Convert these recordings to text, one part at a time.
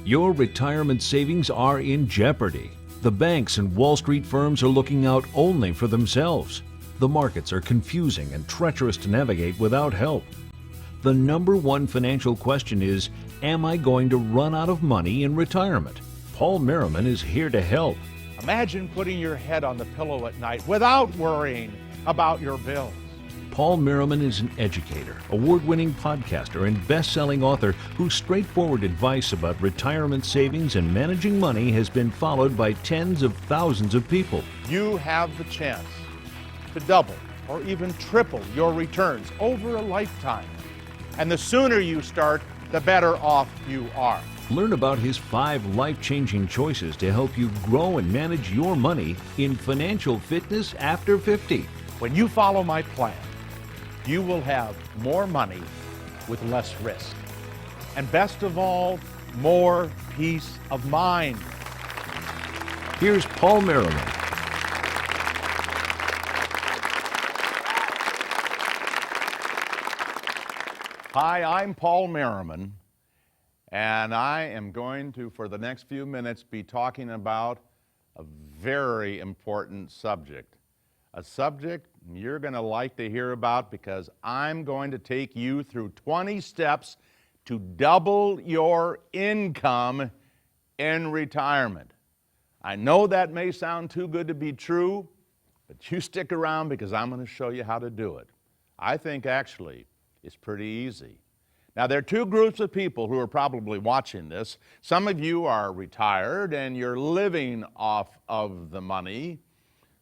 Your retirement savings are in jeopardy. The banks and Wall Street firms are looking out only for themselves. The markets are confusing and treacherous to navigate without help. The number one financial question is, am I going to run out of money in retirement? Paul Merriman is here to help. Imagine putting your head on the pillow at night without worrying about your bills. Paul Merriman is an educator, award-winning podcaster, and best-selling author whose straightforward advice about retirement savings and managing money has been followed by tens of thousands of people. You have the chance to double or even triple your returns over a lifetime. And the sooner you start, the better off you are. Learn about his 5 life-changing choices to help you grow and manage your money in financial fitness after 50. When you follow my plan, you will have more money with less risk. And best of all, more peace of mind. Here's Paul Merriman. Hi, I'm Paul Merriman, and I am going to, for the next few minutes, be talking about a very important subject. A subject you're going to like to hear about because I'm going to take you through 20 steps to double your income in retirement. I know that may sound too good to be true, but you stick around because I'm going to show you how to do it. I think actually it's pretty easy. Now, there are 2 groups of people who are probably watching this. Some of you are retired and you're living off of the money.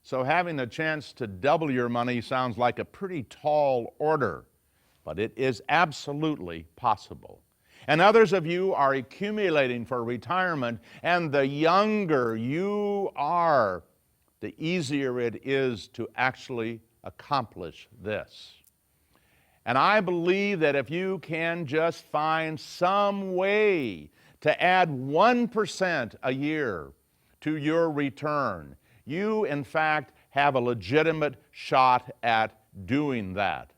So having a chance to double your money sounds like a pretty tall order, but it is absolutely possible. And others of you are accumulating for retirement, and the younger you are, the easier it is to actually accomplish this. And I believe that if you can just find some way to add 1% a year to your return, you, in fact, have a legitimate shot at doing that.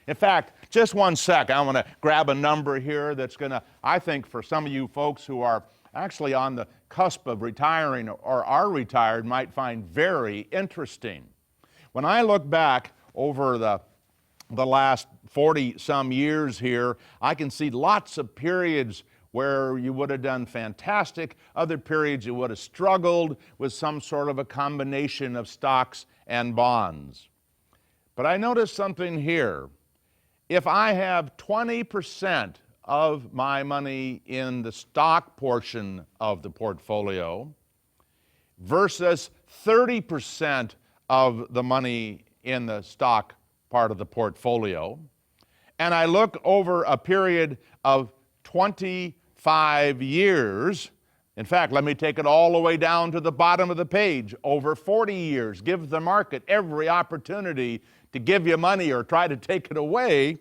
In fact, just one sec, I want to grab a number here that's going to, I think for some of you folks who are actually on the cusp of retiring or are retired, might find very interesting. When I look back over the last 40-some years here, I can see lots of periods where you would have done fantastic, other periods you would have struggled with some sort of a combination of stocks and bonds. But I noticed something here. If I have 20% of my money in the stock portion of the portfolio versus 30% of the money in the stock part of the portfolio, and I look over a period of 25 years, in fact, let me take it all the way down to the bottom of the page, over 40 years, give the market every opportunity to give you money or try to take it away,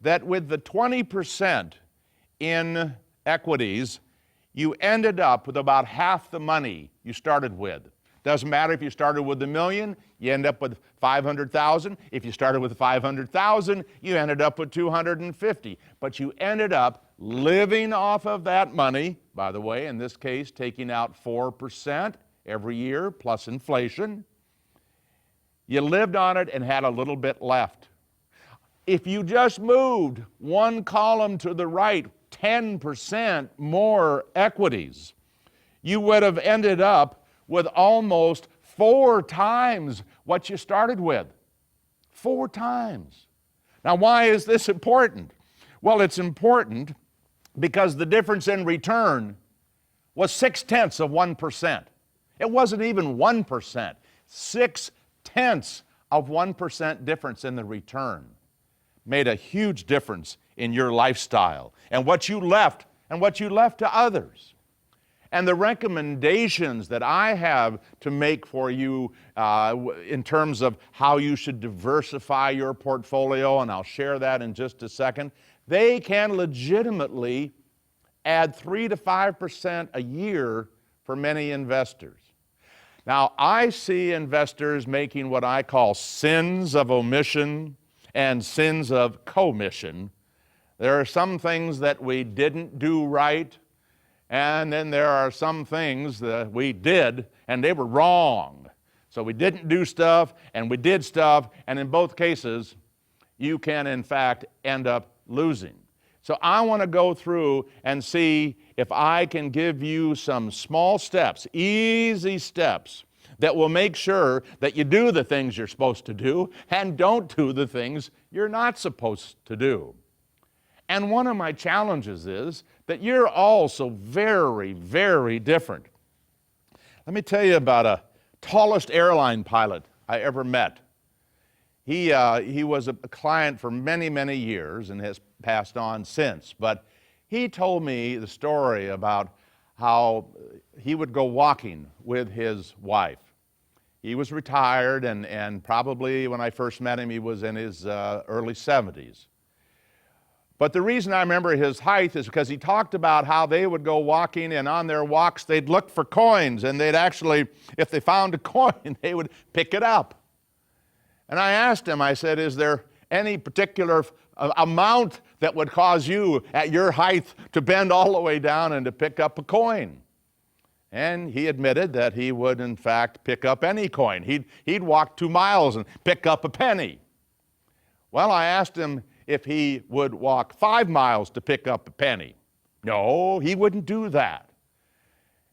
that with the 20% in equities, you ended up with about half the money you started with. Doesn't matter if you started with $1 million, you end up with 500,000. If you started with 500,000, you ended up with 250. But you ended up living off of that money, by the way, in this case, taking out 4% every year plus inflation. You lived on it and had a little bit left. If you just moved one column to the right, 10% more equities, you would have ended up with almost 4 times what you started with. 4 times. Now, why is this important? Well, it's important because the difference in return was 0.6%. It wasn't even 1%. 0.6% difference in the return made a huge difference in your lifestyle and what you left to others. And the recommendations that I have to make for you in terms of how you should diversify your portfolio, and I'll share that in just a second, they can legitimately add 3 to 5% a year for many investors. Now, I see investors making what I call sins of omission and sins of commission. There are some things that we didn't do right, And then there are some things that we did, and they were wrong. So we didn't do stuff, and we did stuff, and in both cases, you can, in fact, end up losing. So I want to go through and see if I can give you some small steps, easy steps, that will make sure that you do the things you're supposed to do and don't do the things you're not supposed to do. And one of my challenges is that you're all so very, very different. Let me tell you about a tallest airline pilot I ever met. He was a client for many, many years and has passed on since. But he told me the story about how he would go walking with his wife. He was retired, and probably when I first met him, he was in his early 70s. But the reason I remember his height is because he talked about how they would go walking, and on their walks they'd look for coins, and they'd actually, if they found a coin, they would pick it up. And I asked him, I said, is there any particular amount that would cause you at your height to bend all the way down and to pick up a coin? And he admitted that he would, in fact, pick up any coin. He'd walk 2 miles and pick up a penny. Well, I asked him if he would walk 5 miles to pick up a penny. No, he wouldn't do that.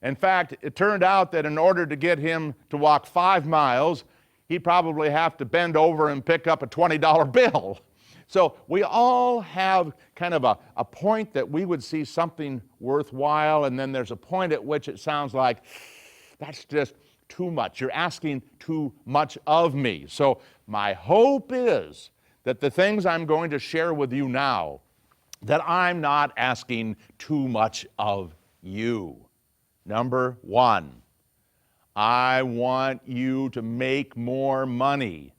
In fact, it turned out that in order to get him to walk 5 miles, he'd probably have to bend over and pick up a $20 bill. So we all have kind of a point that we would see something worthwhile, and then there's a point at which it sounds like, that's just too much. You're asking too much of me. So my hope is that the things I'm going to share with you now, that I'm not asking too much of you. Number one, I want you to make more money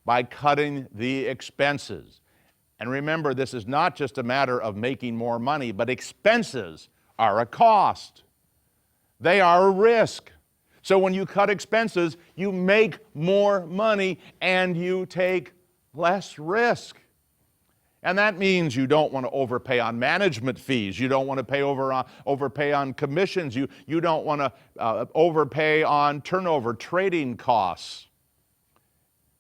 by cutting the expenses. And remember, this is not just a matter of making more money, but expenses are a cost. They are a risk. So when you cut expenses, you make more money and you take less risk. And that means you don't want to overpay on management fees. You don't want to overpay on commissions. You don't want to overpay on turnover, trading costs.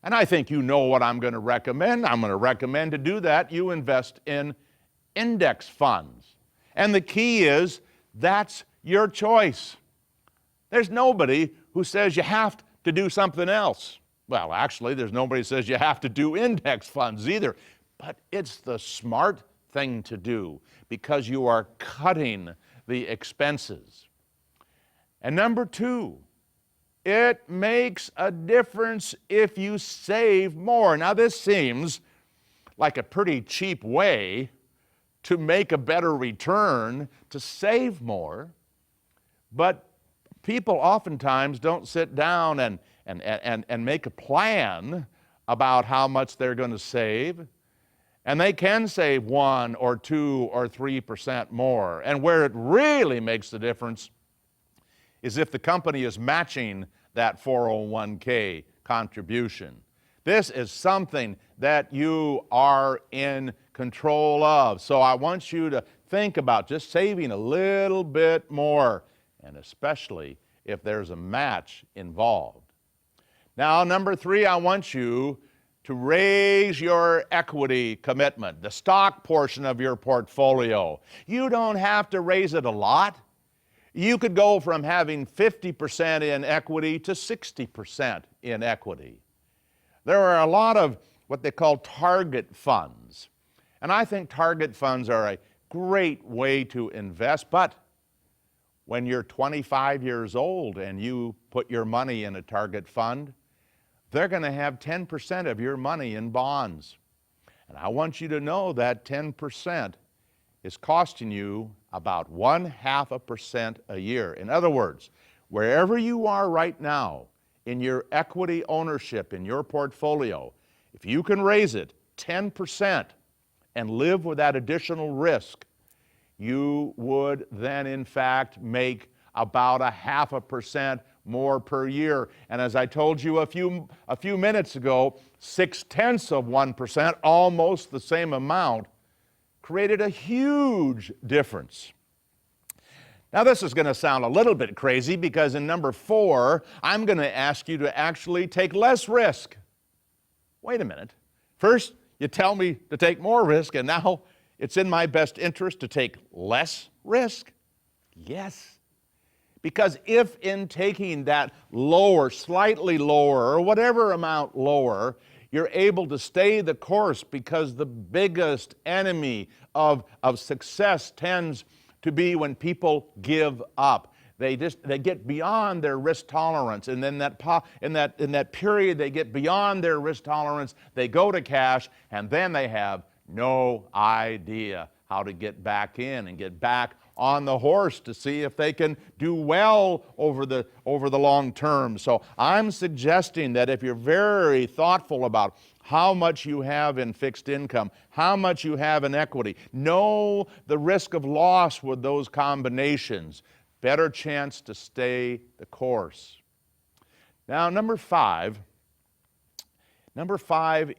And I think you know what I'm going to recommend. I'm going to recommend to do that, you invest in index funds. And the key is, that's your choice. There's nobody who says you have to do something else. Well, actually, there's nobody who says you have to do index funds either. But it's the smart thing to do because you are cutting the expenses. And number two, it makes a difference if you save more. Now, this seems like a pretty cheap way to make a better return, to save more, but people oftentimes don't sit down and make a plan about how much they're going to save. And they can save 1 or 2 or 3% more. And where it really makes the difference is if the company is matching that 401k contribution. This is something that you are in control of. So I want you to think about just saving a little bit more, and especially if there's a match involved. Now, number three, I want you to raise your equity commitment, the stock portion of your portfolio. You don't have to raise it a lot. You could go from having 50% in equity to 60% in equity. There are a lot of what they call target funds. And I think target funds are a great way to invest, but when you're 25 years old and you put your money in a target fund, they're going to have 10% of your money in bonds. And I want you to know that 10% is costing you about 0.5% a year. In other words, wherever you are right now in your equity ownership in your portfolio, if you can raise it 10% and live with that additional risk, you would then in fact make about 0.5% more per year. And as I told you a few minutes ago, 0.6%, almost the same amount, created a huge difference. Now this is going to sound a little bit crazy because in number 4, I'm going to ask you to actually take less risk. Wait a minute. First, you tell me to take more risk, and now it's in my best interest to take less risk? Yes. Because if in taking that lower, slightly lower, or whatever amount lower, you're able to stay the course, because the biggest enemy of success tends to be when people give up. They get beyond their risk tolerance, and then in that period they get beyond their risk tolerance, they go to cash, and then they have no idea how to get back in and get back on the horse to see if they can do well over the long term. So I'm suggesting that if you're very thoughtful about how much you have in fixed income, how much you have in equity, know the risk of loss with those combinations, better chance to stay the course. Now, number 5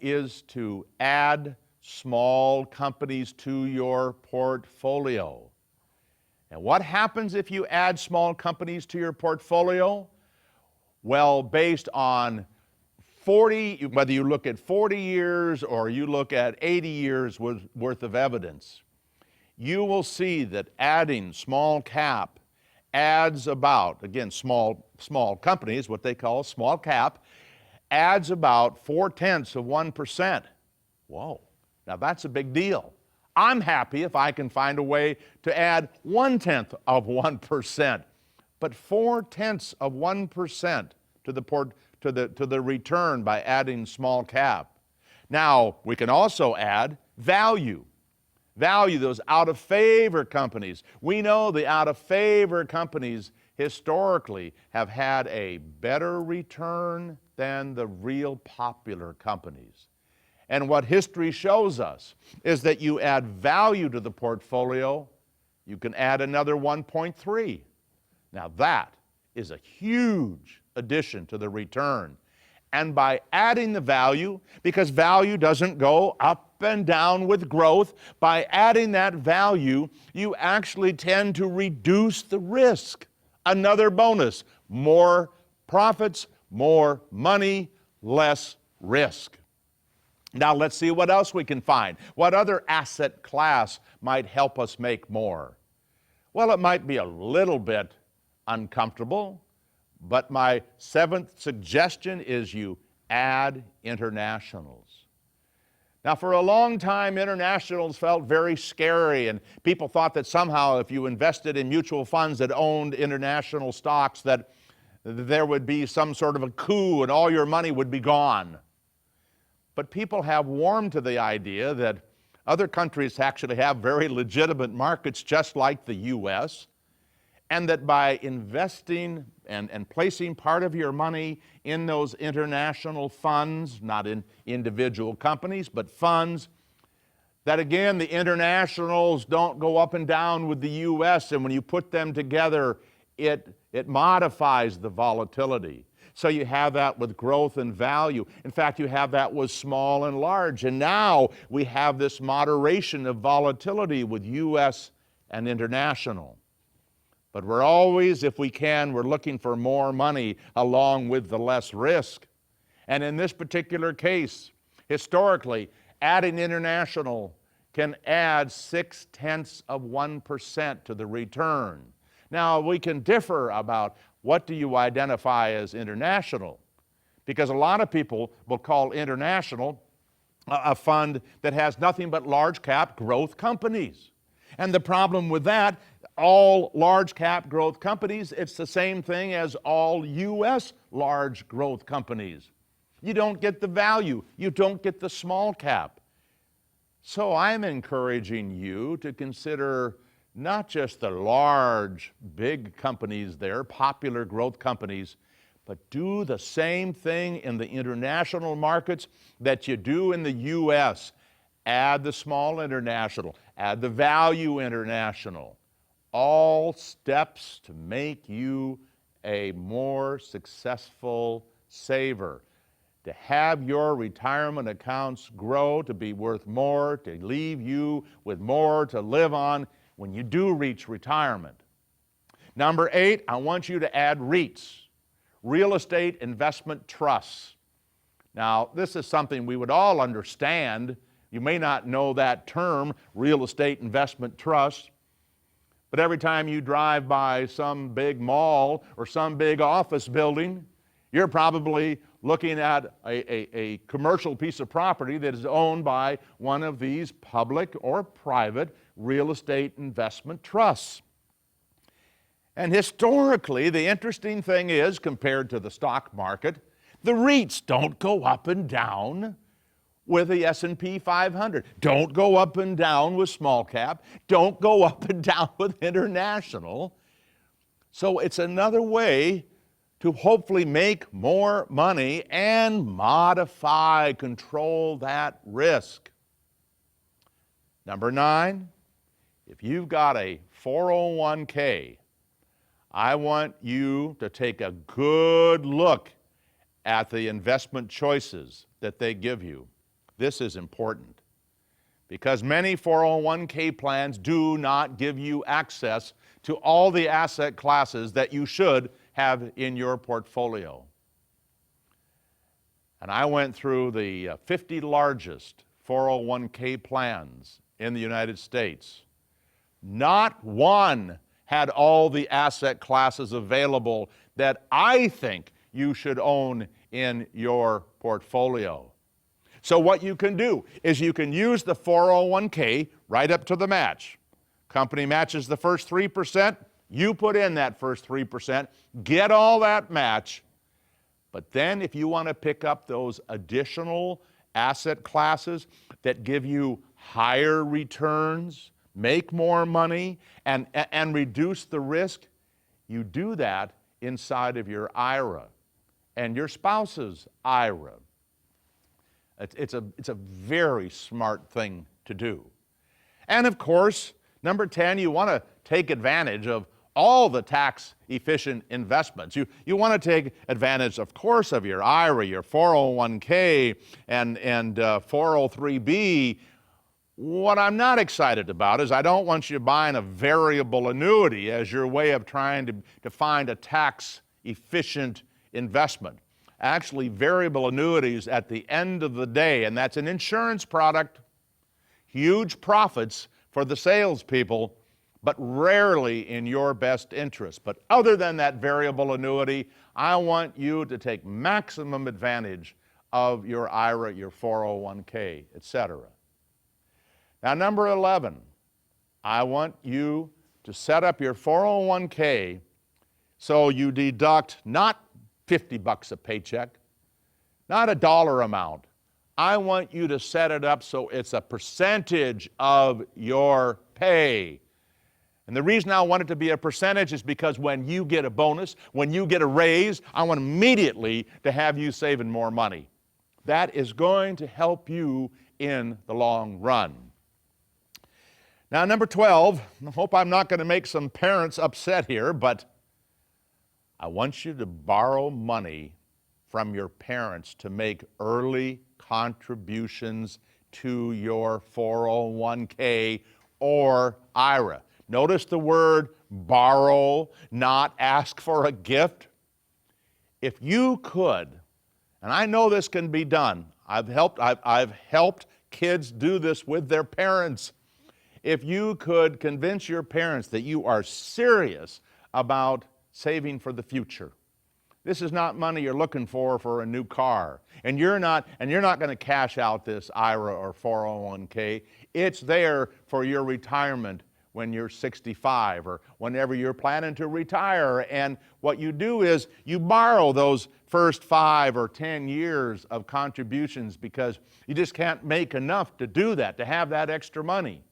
is to add small companies to your portfolio. And what happens if you add small companies to your portfolio? Well, based on whether you look at 40 years or you look at 80 years worth of evidence, you will see that adding small cap adds about, again, small companies, what they call small cap, adds about 0.4%. Whoa, now that's a big deal. I'm happy if I can find a way to add 0.1%, but 0.4% to the return by adding small cap. Now, we can also add value. Those out-of-favor companies. We know the out-of-favor companies historically have had a better return than the real popular companies. And what history shows us is that you add value to the portfolio, you can add another 1.3. Now that is a huge addition to the return. And by adding the value, because value doesn't go up and down with growth, by adding that value, you actually tend to reduce the risk. Another bonus: more profits, more money, less risk. Now let's see what else we can find. What other asset class might help us make more? Well, it might be a little bit uncomfortable, but my 7th suggestion is you add internationals. Now, for a long time, internationals felt very scary, and people thought that somehow if you invested in mutual funds that owned international stocks, that there would be some sort of a coup and all your money would be gone. But people have warmed to the idea that other countries actually have very legitimate markets just like the U.S., and that by investing and placing part of your money in those international funds, not in individual companies, but funds, that again, the internationals don't go up and down with the U.S., and when you put them together, it modifies the volatility. So you have that with growth and value. In fact, you have that with small and large. And now we have this moderation of volatility with U.S. and international. But we're always, if we can, we're looking for more money along with the less risk. And in this particular case, historically, adding international can add 0.6% to the return. Now, we can differ about what do you identify as international, because a lot of people will call international a fund that has nothing but large cap growth companies. And the problem with that, all large cap growth companies, it's the same thing as all U.S. large growth companies. You don't get the value, you don't get the small cap. So I'm encouraging you to consider not just the large, big companies there, popular growth companies, but do the same thing in the international markets that you do in the U.S. Add the small international, add the value international. All steps to make you a more successful saver, to have your retirement accounts grow, to be worth more, to leave you with more to live on when you do reach retirement. Number 8, I want you to add REITs, real estate investment trusts. Now, this is something we would all understand. You may not know that term, real estate investment trust, but every time you drive by some big mall or some big office building, you're probably looking at a commercial piece of property that is owned by one of these public or private real estate investment trusts. And historically, the interesting thing is, compared to the stock market, the REITs don't go up and down with the S&P 500. Don't go up and down with small cap. Don't go up and down with international. So it's another way to hopefully make more money and modify, control that risk. Number 9, if you've got a 401k, I want you to take a good look at the investment choices that they give you. This is important because many 401k plans do not give you access to all the asset classes that you should have in your portfolio. And I went through the 50 largest 401k plans in the United States. Not one had all the asset classes available that I think you should own in your portfolio. So what you can do is you can use the 401k right up to the match. Company matches the first 3%, you put in that first 3%, get all that match, but then if you want to pick up those additional asset classes that give you higher returns, make more money, and reduce the risk, you do that inside of your IRA and your spouse's IRA. It's a very smart thing to do. And of course, number 10, you want to take advantage of all the tax-efficient investments. You want to take advantage, of course, of your IRA, your 401k, and 403b. What I'm not excited about is I don't want you buying a variable annuity as your way of trying to find a tax-efficient investment. Actually, variable annuities at the end of the day, and that's an insurance product, huge profits for the salespeople, but rarely in your best interest. But other than that variable annuity, I want you to take maximum advantage of your IRA, your 401k, etc. Now, number 11, I want you to set up your 401k so you deduct not $50 a paycheck, not a dollar amount. I want you to set it up so it's a percentage of your pay. And the reason I want it to be a percentage is because when you get a bonus, when you get a raise, I want immediately to have you saving more money. That is going to help you in the long run. Now, number 12, I hope I'm not going to make some parents upset here, but I want you to borrow money from your parents to make early contributions to your 401k or IRA. Notice the word borrow, not ask for a gift. If you could, and I know this can be done, I've helped kids do this with their parents. If you could convince your parents that you are serious about saving for the future. This is not money you're looking for a new car. And you're not going to cash out this IRA or 401k. It's there for your retirement when you're 65 or whenever you're planning to retire. And what you do is you borrow those first 5 or 10 years of contributions because you just can't make enough to do that, to have that extra money.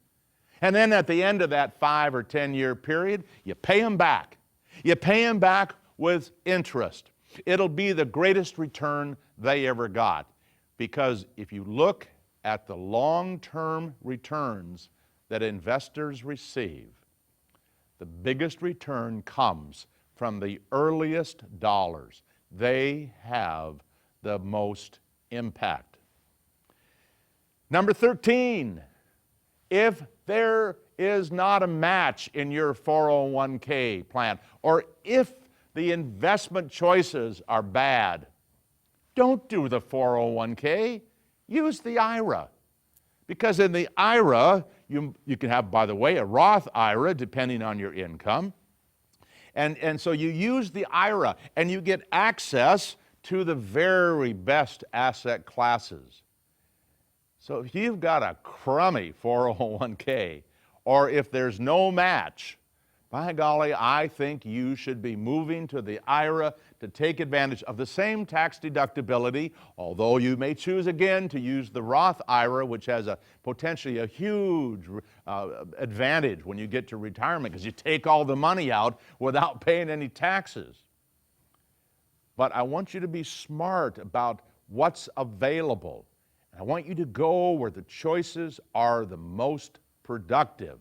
And then at the end of that 5 or 10 year period, you pay them back. You pay them back with interest. It'll be the greatest return they ever got. Because if you look at the long-term returns that investors receive, the biggest return comes from the earliest dollars. They have the most impact. Number 13, If there is not a match in your 401k plan, or if the investment choices are bad, don't do the 401k. Use the IRA. Because in the IRA, you can have, by the way, a Roth IRA, depending on your income. And so you use the IRA, and you get access to the very best asset classes. So if you've got a crummy 401k, or if there's no match, by golly, I think you should be moving to the IRA to take advantage of the same tax deductibility, although you may choose again to use the Roth IRA, which has potentially a huge advantage when you get to retirement, because you take all the money out without paying any taxes. But I want you to be smart about what's available. I want you to go where the choices are the most productive.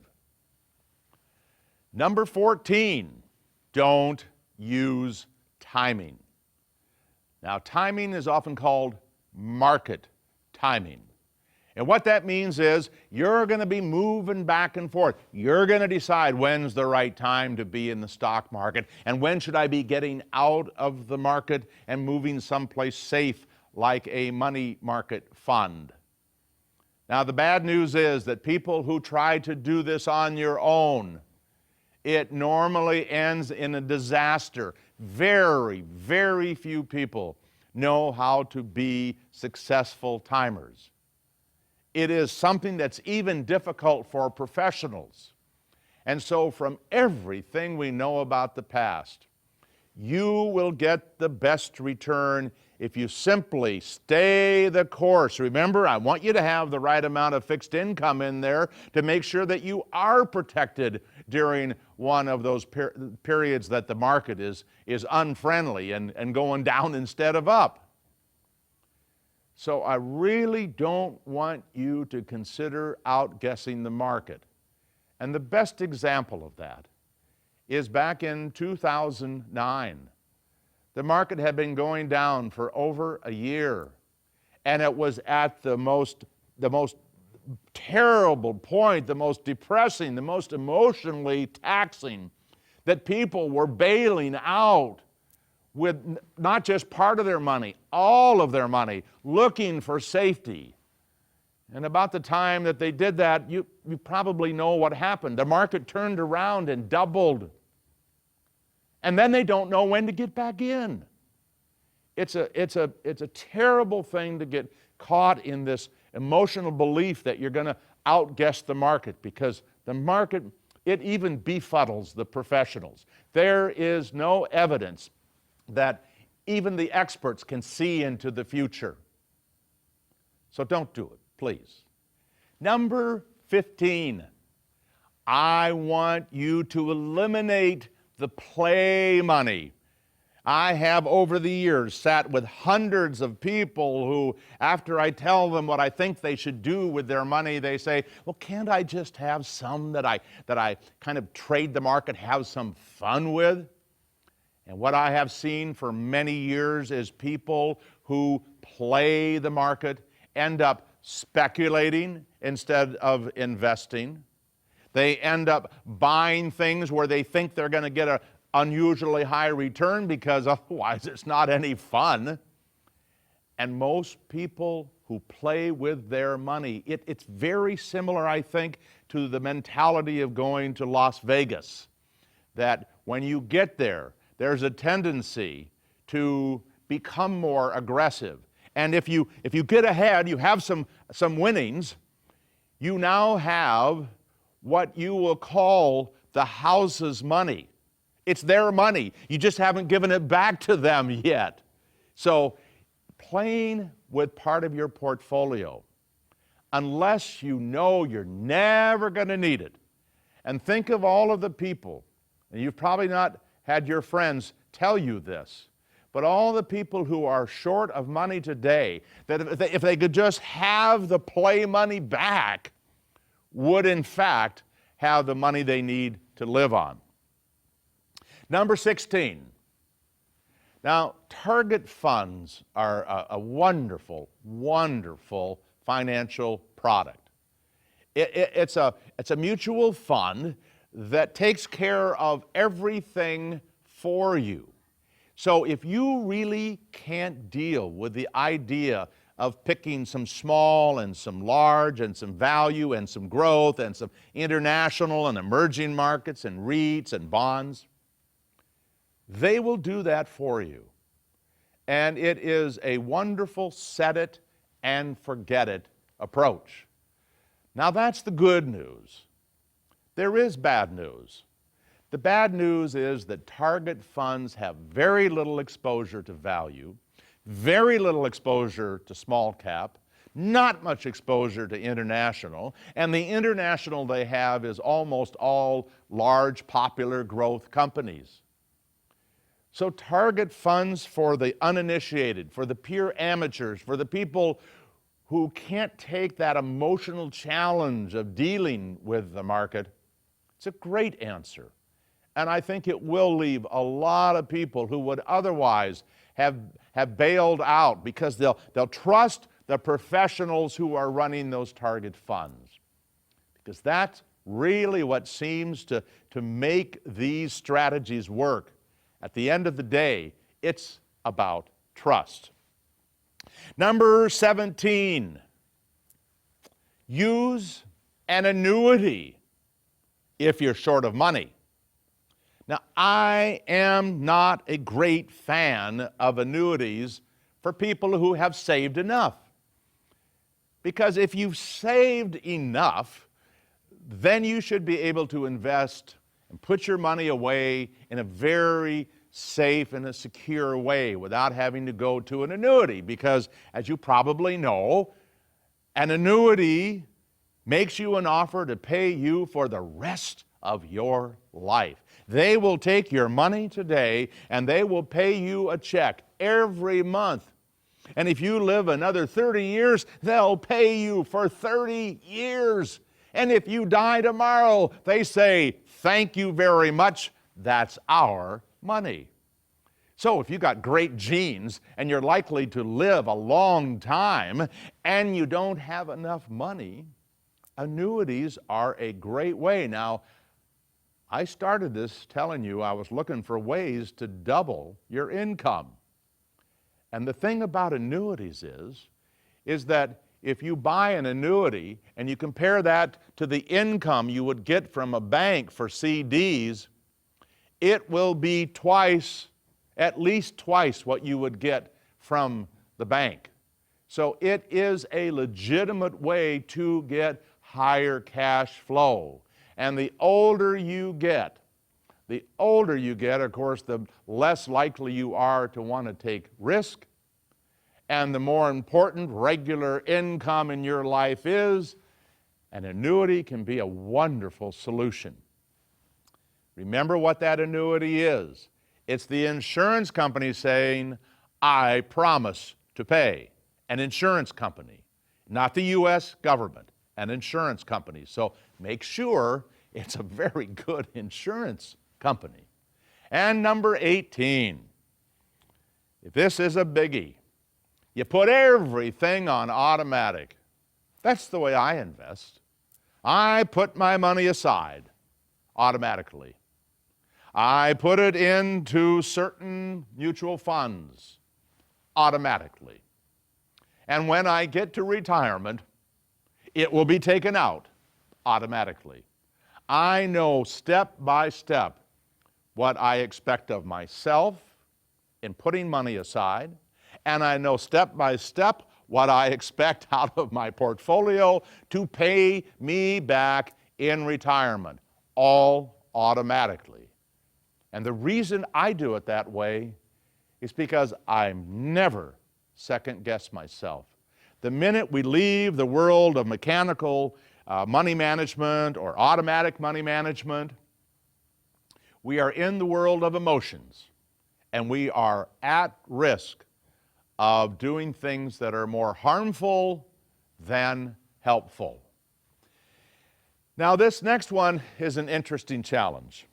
Number 14, don't use timing. Now, timing is often called market timing. And what that means is you're going to be moving back and forth. You're going to decide when's the right time to be in the stock market, and when should I be getting out of the market and moving someplace safe like a money market fund. Now, the bad news is that people who try to do this on your own, it normally ends in a disaster. Very, very few people know how to be successful timers. It is something that's even difficult for professionals. And so from everything we know about the past, you will get the best return if you simply stay the course. Remember, I want you to have the right amount of fixed income in there to make sure that you are protected during one of those periods that the market is unfriendly and going down instead of up. So I really don't want you to consider outguessing the market. And the best example of that is back in 2009. The market had been going down for over a year, and it was at the most terrible point, the most depressing, the most emotionally taxing, that people were bailing out with not just part of their money, all of their money, looking for safety. And about the time that they did that, you probably know what happened. The market turned around and doubled. And then they don't know when to get back in. It's a terrible thing to get caught in this emotional belief that you're going to outguess the market, because the market, it even befuddles the professionals. There is no evidence that even the experts can see into the future. So don't do it, please. Number 15, I want you to eliminate the play money. I have over the years sat with hundreds of people who, after I tell them what I think they should do with their money, they say, well, can't I just have some that I kind of trade the market, have some fun with? And what I have seen for many years is people who play the market end up speculating instead of investing. They end up buying things where they think they're going to get an unusually high return, because otherwise it's not any fun. And most people who play with their money, it's very similar, I think, to the mentality of going to Las Vegas. That when you get there, there's a tendency to become more aggressive. And if you get ahead, you have some winnings, you now have what you will call the house's money. It's their money. You just haven't given it back to them yet. So playing with part of your portfolio, unless you know you're never going to need it, and think of all of the people, and you've probably not had your friends tell you this, but all the people who are short of money today, that if they could just have the play money back, would in fact have the money they need to live on. Number 16. Now, target funds are a wonderful, wonderful financial product. It's a mutual fund that takes care of everything for you. So if you really can't deal with the idea of picking some small and some large and some value and some growth and some international and emerging markets and REITs and bonds, they will do that for you. And it is a wonderful set it and forget it approach. Now that's the good news. There is bad news. The bad news is that target funds have very little exposure to value, very little exposure to small cap, not much exposure to international, and the international they have is almost all large, popular growth companies. So target funds for the uninitiated, for the pure amateurs, for the people who can't take that emotional challenge of dealing with the market, it's a great answer. And I think it will leave a lot of people who would otherwise have bailed out because they'll trust the professionals who are running those target funds. Because that's really what seems to make these strategies work. At the end of the day, it's about trust. Number 17, use an annuity if you're short of money. Now, I am not a great fan of annuities for people who have saved enough. Because if you've saved enough, then you should be able to invest and put your money away in a very safe and a secure way without having to go to an annuity. Because, as you probably know, an annuity makes you an offer to pay you for the rest of your life. They will take your money today and they will pay you a check every month. And if you live another 30 years, they'll pay you for 30 years. And if you die tomorrow, they say, thank you very much, that's our money. So if you've got great genes and you're likely to live a long time and you don't have enough money, annuities are a great way. Now, I started this telling you I was looking for ways to double your income. And the thing about annuities is that if you buy an annuity and you compare that to the income you would get from a bank for CDs, it will be at least twice what you would get from the bank. So it is a legitimate way to get higher cash flow. And the older you get, of course, the less likely you are to want to take risk. And the more important regular income in your life is, an annuity can be a wonderful solution. Remember what that annuity is. It's the insurance company saying, I promise to pay. An insurance company, not the U.S. government, an insurance company. So make sure it's a very good insurance company. And number 18, if this is a biggie, you put everything on automatic. That's the way I invest. I put my money aside automatically. I put it into certain mutual funds automatically. And when I get to retirement, it will be taken out automatically. I know step by step what I expect of myself in putting money aside, and I know step by step what I expect out of my portfolio to pay me back in retirement, all automatically. And the reason I do it that way is because I never second-guess myself. The minute we leave the world of mechanical money management or automatic money management, we are in the world of emotions, and we are at risk of doing things that are more harmful than helpful. Now, this next one is an interesting challenge.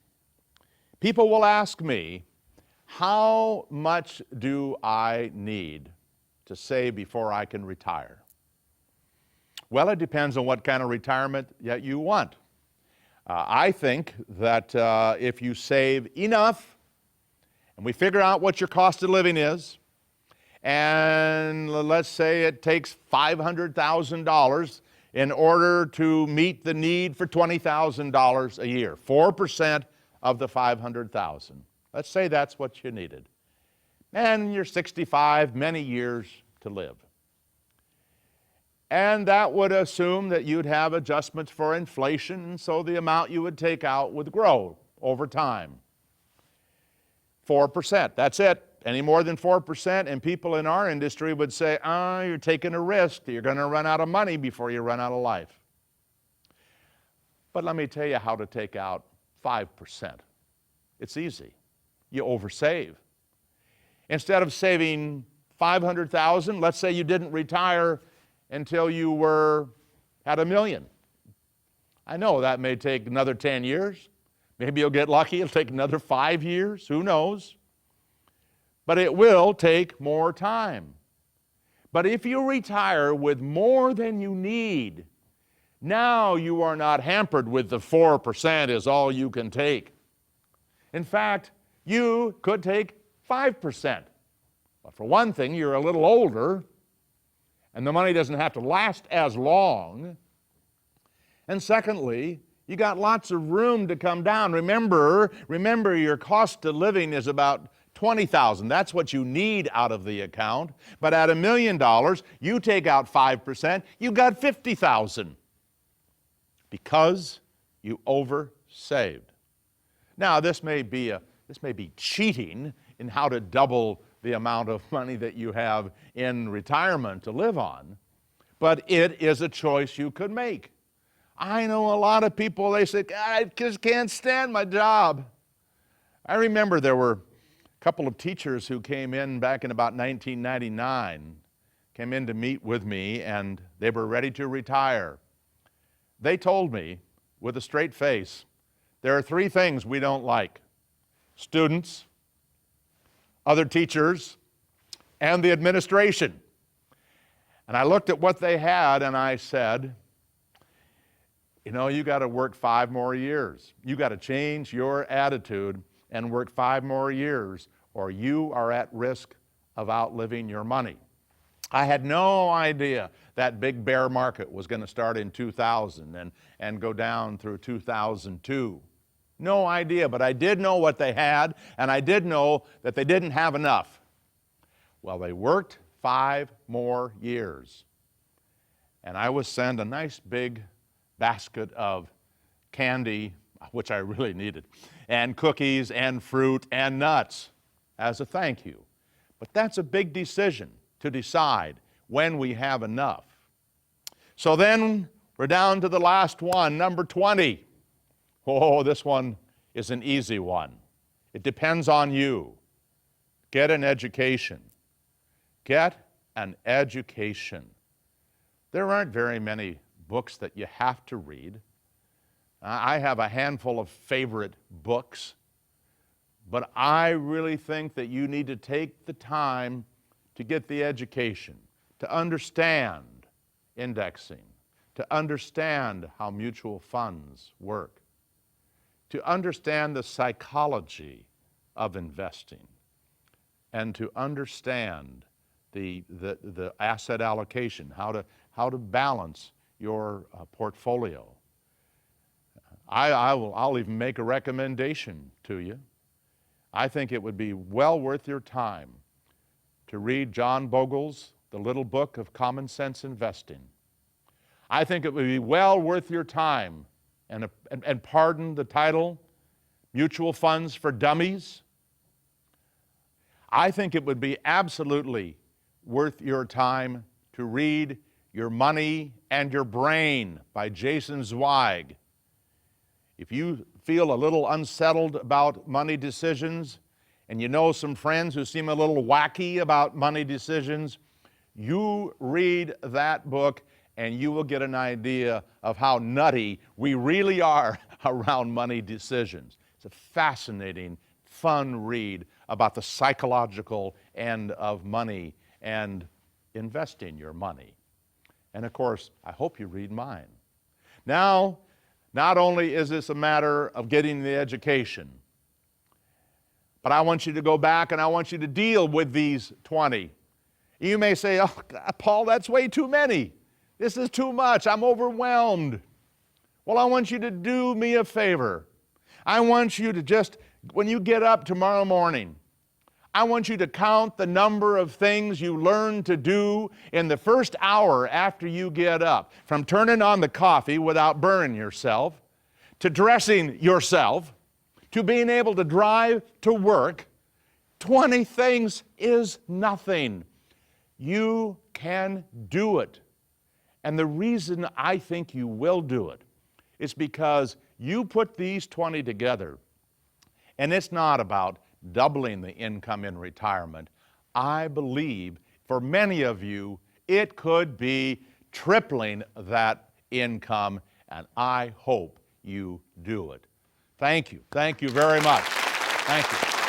People will ask me, how much do I need to save before I can retire? Well, it depends on what kind of retirement that you want. I think that if you save enough, and we figure out what your cost of living is, and let's say it takes $500,000 in order to meet the need for $20,000 a year, 4% of the $500,000. Let's say that's what you needed. And you're 65, many years to live. And that would assume that you'd have adjustments for inflation, and so the amount you would take out would grow over time. 4%, that's it. Any more than 4%, and people in our industry would say, you're taking a risk. You're going to run out of money before you run out of life. But let me tell you how to take out 5%. It's easy. You oversave. Instead of saving $500,000, let's say you didn't retire until you were at $1 million. I know that may take another 10 years. Maybe you'll get lucky, it'll take another 5 years, who knows? But it will take more time. But if you retire with more than you need, now you are not hampered with the 4% is all you can take. In fact, you could take 5%. But for one thing, you're a little older, and the money doesn't have to last as long. And secondly, you got lots of room to come down. Remember your cost of living is about $20,000. That's what you need out of the account. But at $1 million, you take out 5%, you got $50,000 because you oversaved. Now, this may be cheating in how to double the amount of money that you have in retirement to live on, but it is a choice you could make. I know a lot of people, they say, I just can't stand my job. I remember there were a couple of teachers who came in back in about 1999, came in to meet with me, and they were ready to retire. They told me with a straight face, there are 3 things we don't like: students, other teachers, and the administration. And I looked at what they had and I said, you got to work 5 more years. You got to change your attitude and work 5 more years, or you are at risk of outliving your money. I had no idea that big bear market was going to start in 2000 and go down through 2002. No idea, but I did know what they had, and I did know that they didn't have enough. Well, they worked 5 more years, and I was sent a nice big basket of candy, which I really needed, and cookies and fruit and nuts as a thank you. But that's a big decision to decide when we have enough. So then we're down to the last one, number 20. Oh, this one is an easy one. It depends on you. Get an education. Get an education. There aren't very many books that you have to read. I have a handful of favorite books, but I really think that you need to take the time to get the education, to understand indexing, to understand how mutual funds work, to understand the psychology of investing, and to understand the asset allocation, how to balance your portfolio. I'll even make a recommendation to you. I think it would be well worth your time to read John Bogle's The Little Book of Common Sense Investing. I think it would be well worth your time, and pardon the title, Mutual Funds for Dummies. I think it would be absolutely worth your time to read Your Money and Your Brain by Jason Zweig. If you feel a little unsettled about money decisions, and you know some friends who seem a little wacky about money decisions, you read that book and you will get an idea of how nutty we really are around money decisions. It's a fascinating, fun read about the psychological end of money and investing your money. And of course, I hope you read mine. Now, not only is this a matter of getting the education, but I want you to go back and I want you to deal with these 20. You may say, oh, God, Paul, that's way too many. This is too much. I'm overwhelmed. Well, I want you to do me a favor. I want you to just, when you get up tomorrow morning, I want you to count the number of things you learn to do in the first hour after you get up. From turning on the coffee without burning yourself, to dressing yourself, to being able to drive to work. 20 things is nothing. You can do it. And the reason I think you will do it is because you put these 20 together, and it's not about doubling the income in retirement. I believe for many of you, it could be tripling that income, and I hope you do it. Thank you. Thank you very much. Thank you.